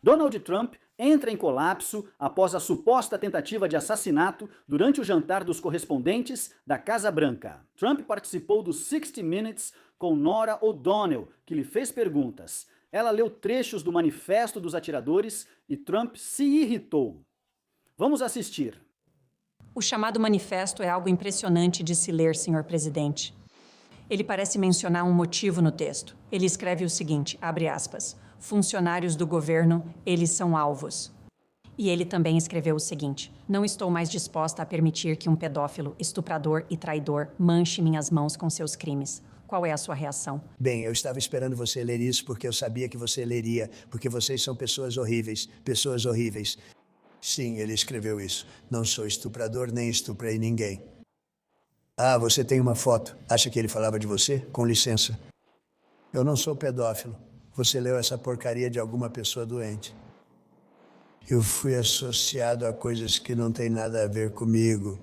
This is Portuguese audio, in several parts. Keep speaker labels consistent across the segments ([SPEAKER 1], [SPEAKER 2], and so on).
[SPEAKER 1] Donald Trump entra em colapso após a suposta tentativa de assassinato durante o jantar dos correspondentes da Casa Branca. Trump participou do 60 Minutes com Norah O'Donnell, que lhe fez perguntas. Ela leu trechos do manifesto dos atiradores e Trump se irritou. Vamos assistir.
[SPEAKER 2] O chamado manifesto é algo impressionante de se ler, senhor presidente. Ele parece mencionar um motivo no texto. Ele escreve o seguinte, abre aspas, funcionários do governo, eles são alvos. E ele também escreveu o seguinte, não estou mais disposta a permitir que um pedófilo, estuprador e traidor manche minhas mãos com seus crimes. Qual é a sua reação?
[SPEAKER 3] Bem, eu estava esperando você ler isso porque eu sabia que você leria, porque vocês são pessoas horríveis, pessoas horríveis. Sim, ele escreveu isso. Não sou estuprador nem estuprei ninguém. Ah, você tem uma foto. Acha que ele falava de você? Com licença. Eu não sou pedófilo. Você leu essa porcaria de alguma pessoa doente. Eu fui associado a coisas que não têm nada a ver comigo.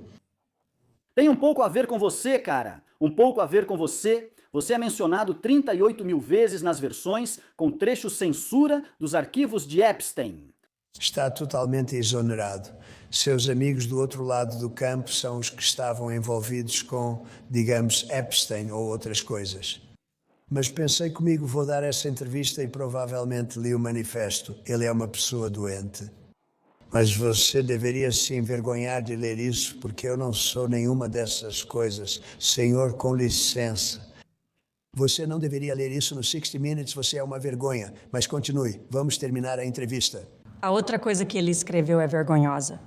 [SPEAKER 1] Tem um pouco a ver com você, cara. Um pouco a ver com você. Você é mencionado 38 mil vezes nas versões com trecho censura dos arquivos de Epstein.
[SPEAKER 3] Está totalmente exonerado. Seus amigos do outro lado do campo são os que estavam envolvidos com, digamos, Epstein ou outras coisas. Mas pensei comigo, vou dar essa entrevista e provavelmente li o manifesto. Ele é uma pessoa doente. Mas você deveria se envergonhar de ler isso, porque eu não sou nenhuma dessas coisas. Senhor, com licença. Você não deveria ler isso no 60 Minutes, você é uma vergonha. Mas continue, vamos terminar a entrevista.
[SPEAKER 2] A outra coisa que ele escreveu é vergonhosa.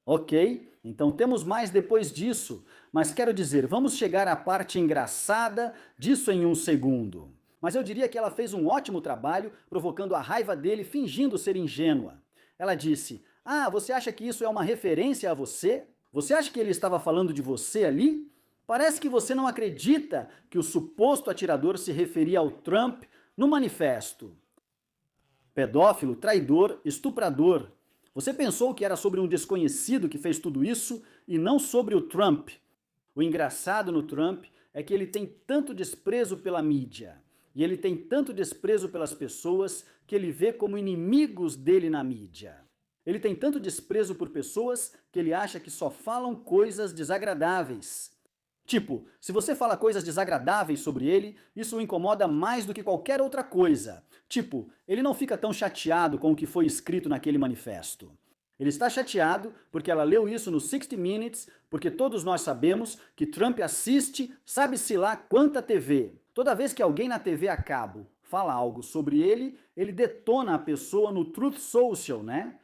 [SPEAKER 1] Ok, então temos mais depois disso, mas quero dizer, vamos chegar à parte engraçada disso em um segundo. Mas eu diria que ela fez um ótimo trabalho provocando a raiva dele fingindo ser ingênua. Ela disse, você acha que isso é uma referência a você? Você acha que ele estava falando de você ali? Parece que você não acredita que o suposto atirador se referia ao Trump no manifesto. Pedófilo, traidor, estuprador. Você pensou que era sobre um desconhecido que fez tudo isso e não sobre o Trump. O engraçado no Trump é que ele tem tanto desprezo pela mídia e ele tem tanto desprezo pelas pessoas que ele vê como inimigos dele na mídia. Ele tem tanto desprezo por pessoas que ele acha que só falam coisas desagradáveis. Tipo, se você fala coisas desagradáveis sobre ele, isso o incomoda mais do que qualquer outra coisa. Tipo, ele não fica tão chateado com o que foi escrito naquele manifesto. Ele está chateado porque ela leu isso no 60 Minutes, porque todos nós sabemos que Trump assiste, sabe-se lá quanta TV. Toda vez que alguém na TV a cabo fala algo sobre ele, ele detona a pessoa no Truth Social, né?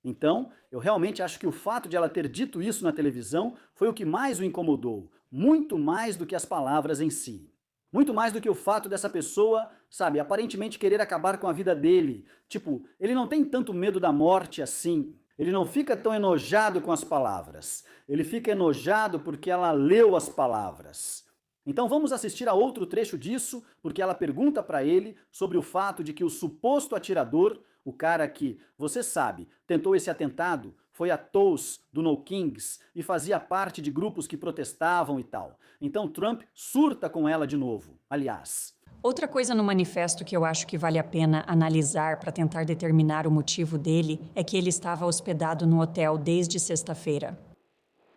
[SPEAKER 1] Então, eu realmente acho que o fato de ela ter dito isso na televisão foi o que mais o incomodou. Muito mais do que as palavras em si. Muito mais do que o fato dessa pessoa, sabe, aparentemente querer acabar com a vida dele. Tipo, ele não tem tanto medo da morte assim. Ele não fica tão enojado com as palavras. Ele fica enojado porque ela leu as palavras. Então vamos assistir a outro trecho disso, porque ela pergunta para ele sobre o fato de que o suposto atirador, o cara que, você sabe, tentou esse atentado, foi a Tulsa, do No Kings, e fazia parte de grupos que protestavam e tal. Então Trump surta com ela de novo, aliás.
[SPEAKER 2] Outra coisa no manifesto que eu acho que vale a pena analisar para tentar determinar o motivo dele é que ele estava hospedado no hotel desde sexta-feira.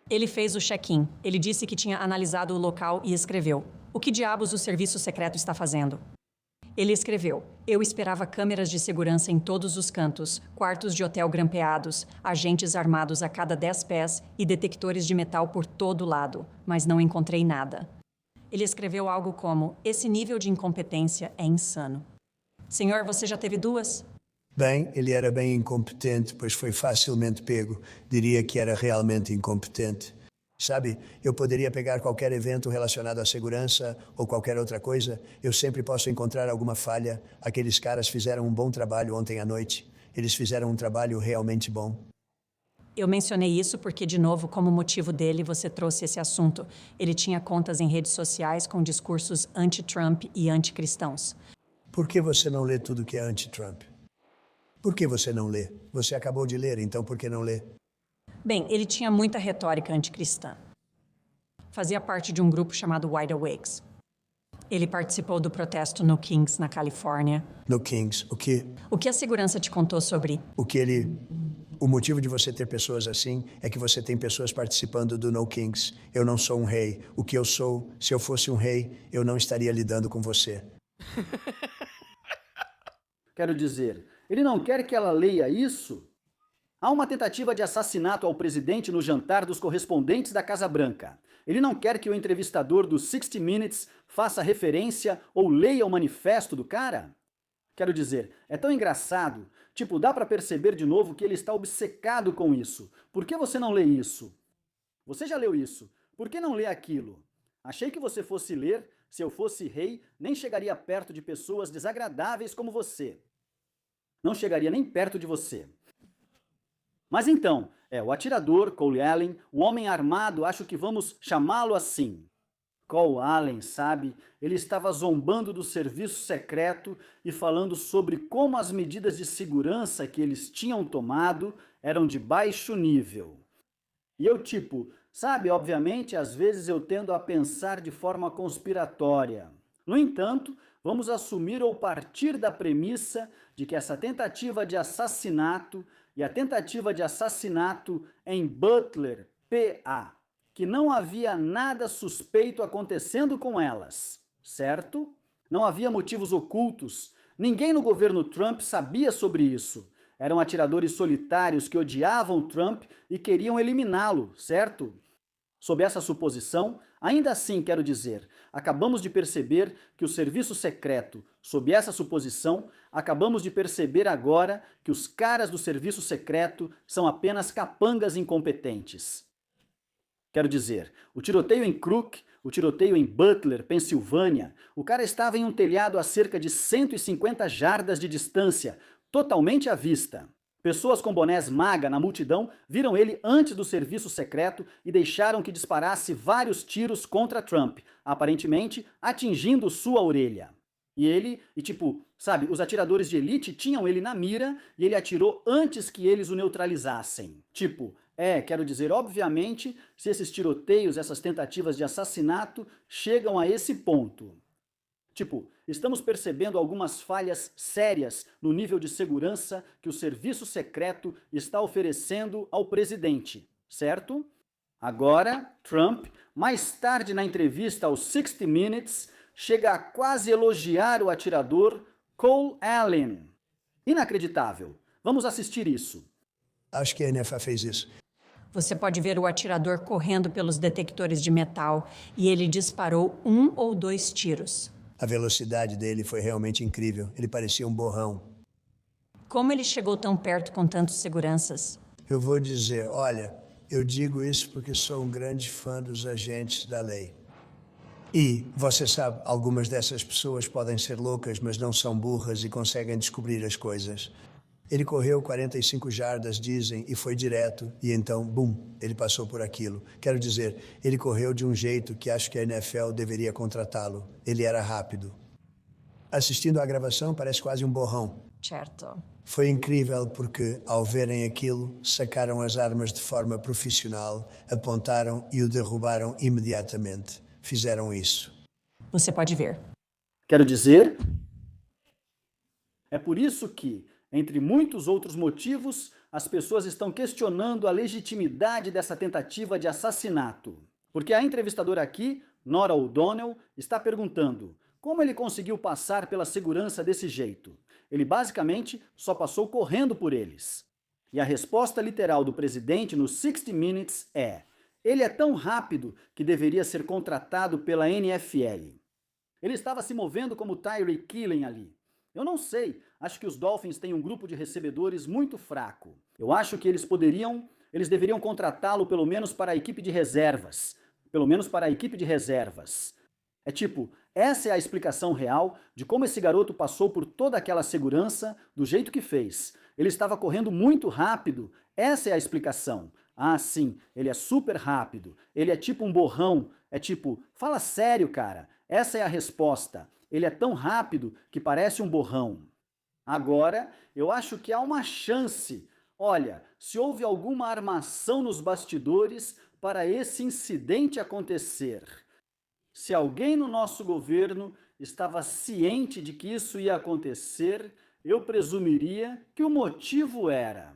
[SPEAKER 2] Ele fez o check-in. Ele disse que tinha analisado o local e escreveu: "O que diabos o serviço secreto está fazendo?" Ele escreveu: "Eu esperava câmeras de segurança em todos os cantos, quartos de hotel grampeados, agentes armados a cada 10 pés e detectores de metal por todo lado, mas não encontrei nada." Ele escreveu algo como: "Esse nível de incompetência é insano." Senhor, você já teve duas?
[SPEAKER 3] Bem, ele era bem incompetente, pois foi facilmente pego. Diria que era realmente incompetente. Sabe, eu poderia pegar qualquer evento relacionado à segurança ou qualquer outra coisa. Eu sempre posso encontrar alguma falha. Aqueles caras fizeram um bom trabalho ontem à noite. Eles fizeram um trabalho realmente bom.
[SPEAKER 2] Eu mencionei isso porque, de novo, como motivo dele, você trouxe esse assunto. Ele tinha contas em redes sociais com discursos anti-Trump e anticristãos.
[SPEAKER 3] Por que você não lê tudo que é anti-Trump? Por que você não lê? Você acabou de ler, então por que não lê?
[SPEAKER 2] Bem, ele tinha muita retórica anticristã. Fazia parte de um grupo chamado Wide Awakes. Ele participou do protesto no Kings, na Califórnia.
[SPEAKER 3] No Kings.
[SPEAKER 2] O que a segurança te contou sobre?
[SPEAKER 3] O motivo de você ter pessoas assim é que você tem pessoas participando do No Kings. Eu não sou um rei. O que eu sou, se eu fosse um rei, eu não estaria lidando com você.
[SPEAKER 1] Quero dizer, ele não quer que ela leia isso? Há uma tentativa de assassinato ao presidente no jantar dos correspondentes da Casa Branca. Ele não quer que o entrevistador do 60 Minutes faça referência ou leia o manifesto do cara? Quero dizer, é tão engraçado. Tipo, dá pra perceber de novo que ele está obcecado com isso. Por que você não lê isso? Você já leu isso. Por que não lê aquilo? Achei que você fosse ler. Se eu fosse rei, nem chegaria perto de pessoas desagradáveis como você. Não chegaria nem perto de você. Mas então, o atirador, Cole Allen, o homem armado, acho que vamos chamá-lo assim. Cole Allen, sabe? Ele estava zombando do serviço secreto e falando sobre como as medidas de segurança que eles tinham tomado eram de baixo nível. E eu sabe, obviamente, às vezes eu tendo a pensar de forma conspiratória. No entanto, vamos assumir ou partir da premissa de que essa tentativa de assassinato e a tentativa de assassinato em Butler, PA, que não havia nada suspeito acontecendo com elas, certo? Não havia motivos ocultos. Ninguém no governo Trump sabia sobre isso. Eram atiradores solitários que odiavam Trump e queriam eliminá-lo, certo? Sob essa suposição, ainda assim quero dizer, acabamos de perceber que o serviço secreto, sob essa suposição, acabamos de perceber agora que os caras do serviço secreto são apenas capangas incompetentes. Quero dizer, o tiroteio em Crook, o tiroteio em Butler, Pensilvânia, o cara estava em um telhado a cerca de 150 jardas de distância, totalmente à vista. Pessoas com bonés MAGA na multidão viram ele antes do serviço secreto e deixaram que disparasse vários tiros contra Trump, aparentemente atingindo sua orelha. Sabe, os atiradores de elite tinham ele na mira e ele atirou antes que eles o neutralizassem. Quero dizer, obviamente, se esses tiroteios, essas tentativas de assassinato chegam a esse ponto. Estamos percebendo algumas falhas sérias no nível de segurança que o serviço secreto está oferecendo ao presidente, certo? Agora, Trump, mais tarde na entrevista ao 60 Minutes, chega a quase elogiar o atirador Cole Allen. Inacreditável. Vamos assistir isso.
[SPEAKER 3] Acho que a NFL fez isso.
[SPEAKER 2] Você pode ver o atirador correndo pelos detectores de metal e ele disparou 1 ou 2 tiros.
[SPEAKER 3] A velocidade dele foi realmente incrível. Ele parecia um borrão.
[SPEAKER 2] Como ele chegou tão perto com tantos seguranças?
[SPEAKER 3] Eu vou dizer, olha, eu digo isso porque sou um grande fã dos agentes da lei. E, você sabe, algumas dessas pessoas podem ser loucas, mas não são burras e conseguem descobrir as coisas. Ele correu 45 jardas, dizem, e foi direto, e então, bum, ele passou por aquilo. Quero dizer, ele correu de um jeito que acho que a NFL deveria contratá-lo. Ele era rápido. Assistindo à gravação, parece quase um borrão.
[SPEAKER 2] Certo.
[SPEAKER 3] Foi incrível porque, ao verem aquilo, sacaram as armas de forma profissional, apontaram e o derrubaram imediatamente. Fizeram isso.
[SPEAKER 2] Você pode ver.
[SPEAKER 1] Quero dizer, é por isso que, entre muitos outros motivos, as pessoas estão questionando a legitimidade dessa tentativa de assassinato. Porque a entrevistadora aqui, Norah O'Donnell, está perguntando como ele conseguiu passar pela segurança desse jeito. Ele basicamente só passou correndo por eles. E a resposta literal do presidente no 60 Minutes é: ele é tão rápido que deveria ser contratado pela NFL. Ele estava se movendo como Tyreek Killen ali. Eu não sei, acho que os Dolphins têm um grupo de recebedores muito fraco. Eu acho que eles deveriam contratá-lo pelo menos para a equipe de reservas. Essa é a explicação real de como esse garoto passou por toda aquela segurança do jeito que fez. Ele estava correndo muito rápido, essa é a explicação. Ah, sim, ele é super rápido, ele é tipo um borrão, fala sério, cara, essa é a resposta. Ele é tão rápido que parece um borrão. Agora, eu acho que há uma chance. Olha, se houve alguma armação nos bastidores para esse incidente acontecer. Se alguém no nosso governo estava ciente de que isso ia acontecer, eu presumiria que o motivo era: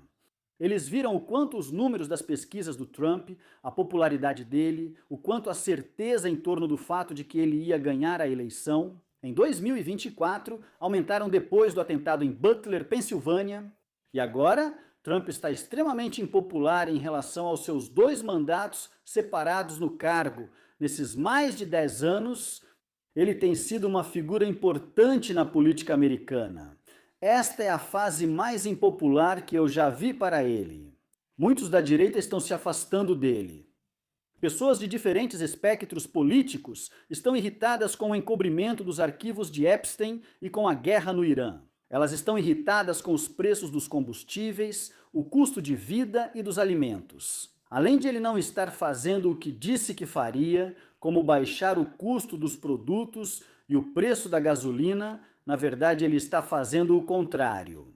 [SPEAKER 1] eles viram o quanto os números das pesquisas do Trump, a popularidade dele, o quanto a certeza em torno do fato de que ele ia ganhar a eleição, em 2024, aumentaram depois do atentado em Butler, Pensilvânia, e agora Trump está extremamente impopular em relação aos seus 2 mandatos separados no cargo. Nesses mais de 10 anos, ele tem sido uma figura importante na política americana. Esta é a fase mais impopular que eu já vi para ele. Muitos da direita estão se afastando dele. Pessoas de diferentes espectros políticos estão irritadas com o encobrimento dos arquivos de Epstein e com a guerra no Irã. Elas estão irritadas com os preços dos combustíveis, o custo de vida e dos alimentos. Além de ele não estar fazendo o que disse que faria, como baixar o custo dos produtos e o preço da gasolina, na verdade ele está fazendo o contrário.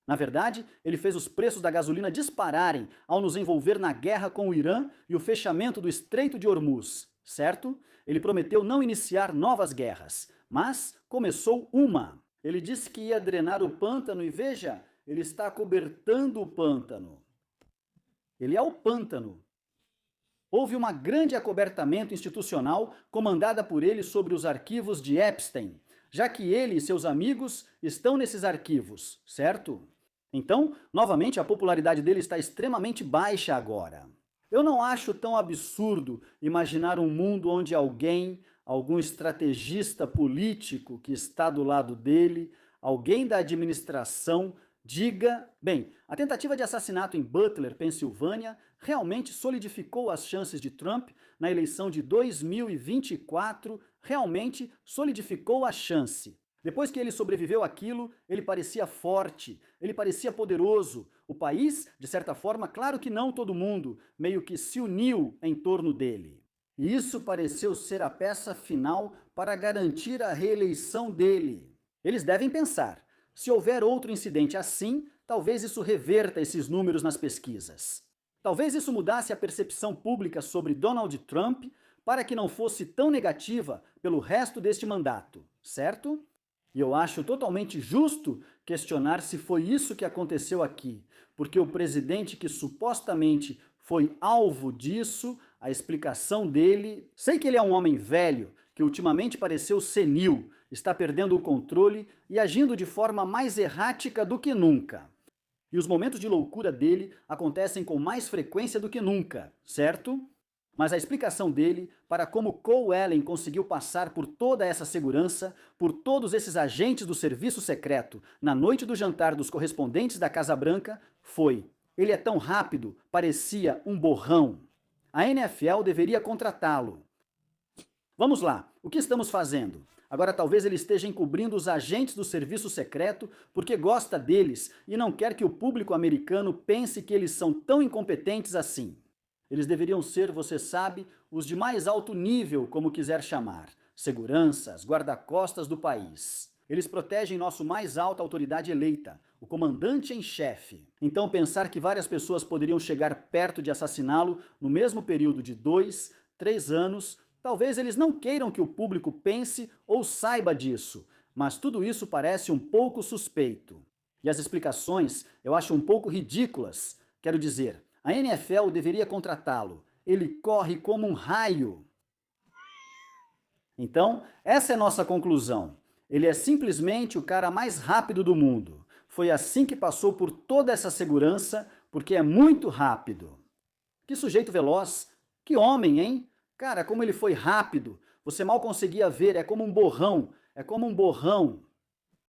[SPEAKER 1] Na verdade, ele fez os preços da gasolina dispararem ao nos envolver na guerra com o Irã e o fechamento do Estreito de Hormuz, certo? Ele prometeu não iniciar novas guerras, mas começou uma. Ele disse que ia drenar o pântano e veja, ele está acobertando o pântano. Ele é o pântano. Houve uma grande acobertamento institucional comandada por ele sobre os arquivos de Epstein, já que ele e seus amigos estão nesses arquivos, certo? Então, novamente, a popularidade dele está extremamente baixa agora. Eu não acho tão absurdo imaginar um mundo onde algum estrategista político que está do lado dele, alguém da administração, diga: bem, a tentativa de assassinato em Butler, Pensilvânia, realmente solidificou as chances de Trump na eleição de 2024, realmente solidificou a chance. Depois que ele sobreviveu àquilo, ele parecia forte, ele parecia poderoso. O país, de certa forma, claro que não todo mundo, meio que se uniu em torno dele. E isso pareceu ser a peça final para garantir a reeleição dele. Eles devem pensar: se houver outro incidente assim, talvez isso reverta esses números nas pesquisas. Talvez isso mudasse a percepção pública sobre Donald Trump para que não fosse tão negativa pelo resto deste mandato, certo? E eu acho totalmente justo questionar se foi isso que aconteceu aqui, porque o presidente que supostamente foi alvo disso, a explicação dele... Sei que ele é um homem velho, que ultimamente pareceu senil, está perdendo o controle e agindo de forma mais errática do que nunca. E os momentos de loucura dele acontecem com mais frequência do que nunca, certo? Mas a explicação dele para como Cole Allen conseguiu passar por toda essa segurança, por todos esses agentes do serviço secreto, na noite do jantar dos correspondentes da Casa Branca, foi: ele é tão rápido, parecia um borrão. A NFL deveria contratá-lo. Vamos lá, o que estamos fazendo? Agora talvez ele esteja encobrindo os agentes do serviço secreto porque gosta deles e não quer que o público americano pense que eles são tão incompetentes assim. Eles deveriam ser, você sabe, os de mais alto nível, como quiser chamar, seguranças, guarda-costas do país. Eles protegem nossa mais alta autoridade eleita, o comandante em chefe. Então pensar que várias pessoas poderiam chegar perto de assassiná-lo no mesmo período de 2, 3 anos, talvez eles não queiram que o público pense ou saiba disso, mas tudo isso parece um pouco suspeito. E as explicações eu acho um pouco ridículas. Quero dizer, a NFL deveria contratá-lo. Ele corre como um raio. Então, essa é nossa conclusão. Ele é simplesmente o cara mais rápido do mundo. Foi assim que passou por toda essa segurança, porque é muito rápido. Que sujeito veloz. Que homem, hein? Cara, como ele foi rápido. Você mal conseguia ver, é como um borrão. É como um borrão.